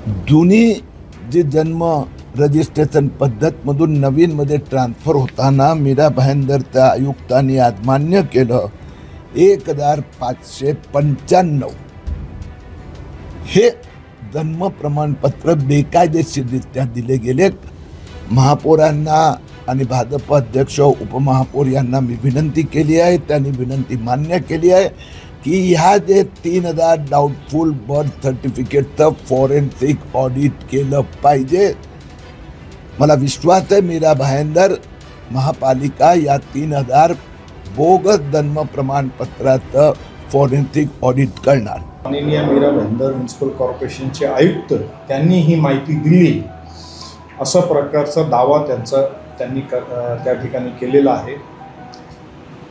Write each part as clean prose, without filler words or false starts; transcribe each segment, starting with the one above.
जुनी जी जन्म रजिस्ट्रेशन पद्धतमधून नवीनमध्ये ट्रान्सफर होताना मीरा भाईंदरच्या आयुक्तांनी आज मान्य केलं 1595 हे जन्म प्रमाणपत्र बेकायदेशीररित्या दिले गेले। महापौरांना आणि भाजप अध्यक्ष उपमहापौर यांना मी विनंती केली आहे, त्यांनी विनंती मान्य केली आहे की ह्या जे 3000 डाऊटफुल बर्थ सर्टिफिकेटचं फॉरेन्सिक ऑडिट केलं पाहिजे। मला विश्वास आहे मीरा भाईंदर महापालिका या 3000 बोगस जन्म प्रमाणपत्राचं फॉरेन्सिक ऑडिट करणार। माननीय मीरा भाईंदर म्युनिसिपल कॉर्पोरेशनचे आयुक्त त्यांनी ही माहिती दिली असा प्रकारचा दावा त्यांनी त्या ठिकाणी केलेला आहे।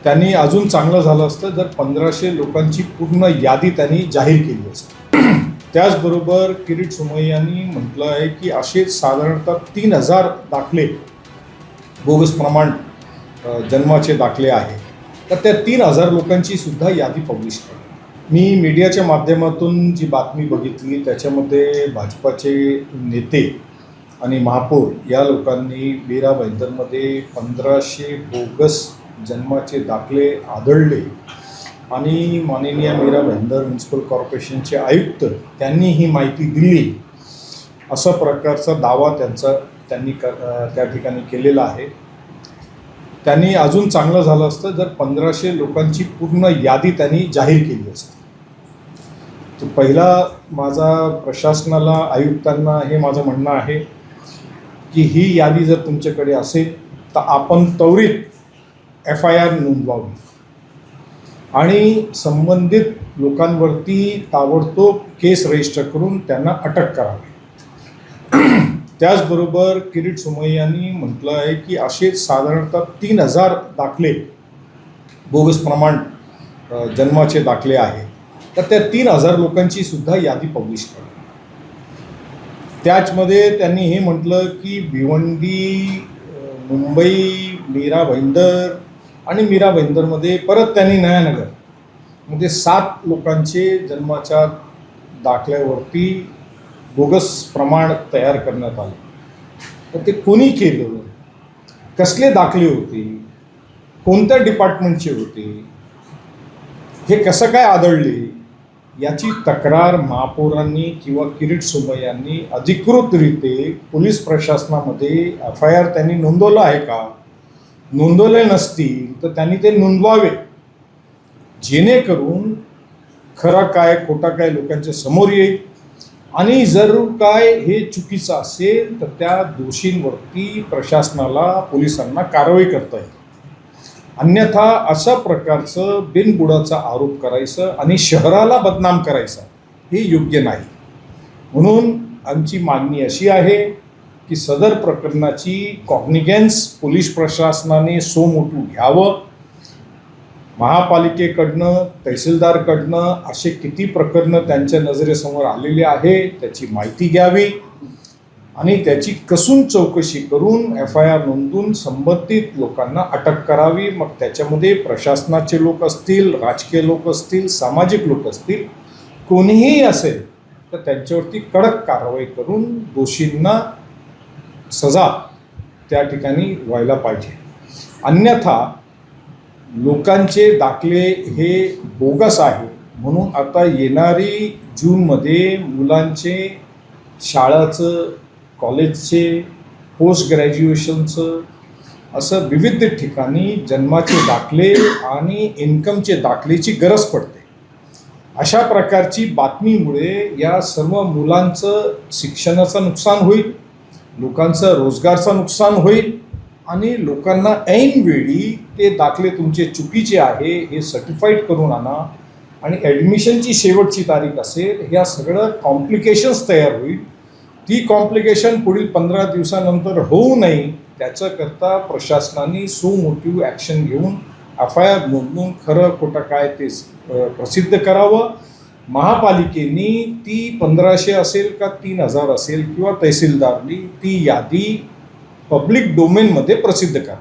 त्यांनी अजून चांगलं झालं असतं जर 1500 लोकांची पूर्ण यादी त्यांनी जाहीर केली असती। त्याचबरोबर किरीट सोमय्या यांनी म्हटलं आहे की असे साधारणतः 3000 दाखले बोगस प्रमाण जन्माचे दाखले आहे, तर त्या 3000 लोकांची सुद्धा यादी पब्लिश केली। मी मीडियाच्या माध्यमातून जी बातमी बघितली त्याच्यामध्ये भाजपाचे नेते आणि महापौर या लोकांनी मीरा भाईंदरमध्ये 1500 बोगस जन्माचे दाखले आढळले आणि माननीय मीरा भाईंदर म्युनिसिपल कॉर्पोरेशनचे आयुक्त त्यांनी ही माहिती दिली असा प्रकारचा दावा त्यांनी त्या ठिकाणी केलेला आहे। त्यांनी अजून चांगलं झालं असतं जर 1500 लोकांची पूर्ण यादी त्यांनी जाहीर केली असती। तर पहिला माझा प्रशासनाला आयुक्तांना हे माझं म्हणणं आहे की ही यादी जर तुमच्याकडे असेल तर आपण त्वरित FIR नोंदवावी आणि संबंधित लोकांवरती ताबडतोब केस रजिस्टर करून त्यांना अटक करावी। त्याचबरोबर किरीट सोमय्या यांनी म्हटलं आहे की असे साधारणतः 3000 दाखले बोगस प्रमाण जन्माचे दाखले आहे, तर त्या 3000 लोकांची सुद्धा यादी पब्लिश करा। त्याचमध्ये त्यांनी हे म्हटलं की भिवंडी, मुंबई, मीरा भाईंदर आणि मीरा भाईंदरमध्ये परत त्यांनी नयानगर मध्ये 7 लोकांचे जन्माच्या दाखल्यावरती बोगस प्रमाण तयार करण्यात आले। तर ते कोणी केलं, कसले दाखले होते, कोणत्या डिपार्टमेंटचे होते, हे कसं काय आढळले याची तक्रार महापौरांनी किंवा किरीट सोमय्या यांनी अधिकृतरित्या पोलीस प्रशासनामध्ये FIR त्यांनी नोंदवलं आहे का? नोंदवले नसतील तर त्यांनी ते नोंदवावे, जेणेकरून खरं काय खोटा काय लोकांच्या समोर येईल आणि जर काय हे चुकीचं असेल तर त्या दोषींवरती प्रशासनाला पोलिसांना कारवाई करता येईल। अन्यथा अशा प्रकारचं बिनबुडाचा आरोप करायचं आणि शहराला बदनाम करायचं हे योग्य नाही। म्हणून आमची मागणी अशी आहे की सदर प्रकरणाची कॉग्निगन्स पोलीस प्रशासनाने सो मोठू घ्यावं। महापालिकेकडनं, तहसीलदारकडनं असे किती प्रकरणं त्यांच्या नजरेसमोर आलेले आहे त्याची माहिती घ्यावी आणि त्याची कसून चौकशी करून FIR नोंदवून संबंधित लोकांना अटक करावी। मग त्याच्यामध्ये प्रशासनाचे लोक असतील, राजकीय लोक असतील, सामाजिक लोक असतील, कोणीही असेल तर त्यांच्यावरती कडक कारवाई करून दोषींना सजा त्या ठिकाणी व्हायला पाहिजे। अन्यथा लोकांचे दाखले हे बोगस आहे म्हणून आता येणारी जूनमध्ये मुलांचे शाळाचं, कॉलेजचे, पोस्ट ग्रॅज्युएशनचं असं विविध ठिकाणी जन्माचे दाखले आणि इन्कमचे दाखलेची गरज पडते। अशा प्रकारची बातमीमुळे या सर्व मुलांचं शिक्षणाचं नुकसान होईल, लोकांचं रोजगारचं नुकसान होईल आणि लोकांना ऐनवेळी ते दाखले तुमचे चुकीचे आहे हे सर्टिफाईड करून आणा आणि ॲडमिशनची शेवटची तारीख असेल, ह्या सगळं कॉम्प्लिकेशन्स तयार होईल। ती कॉम्प्लिकेशन पुढील 15 दिवसानंतर होऊ नये त्याच्याकरता प्रशासनाने सुमोटिव्ह ॲक्शन घेऊन FIR नोंदवून खरं खोटं काय ते प्रसिद्ध करावं। महापालिकेने ती 1500 असेल का 3000 असेल किंवा तहसीलदारनी ती यादी पब्लिक डोमेनमध्ये प्रसिद्ध करा।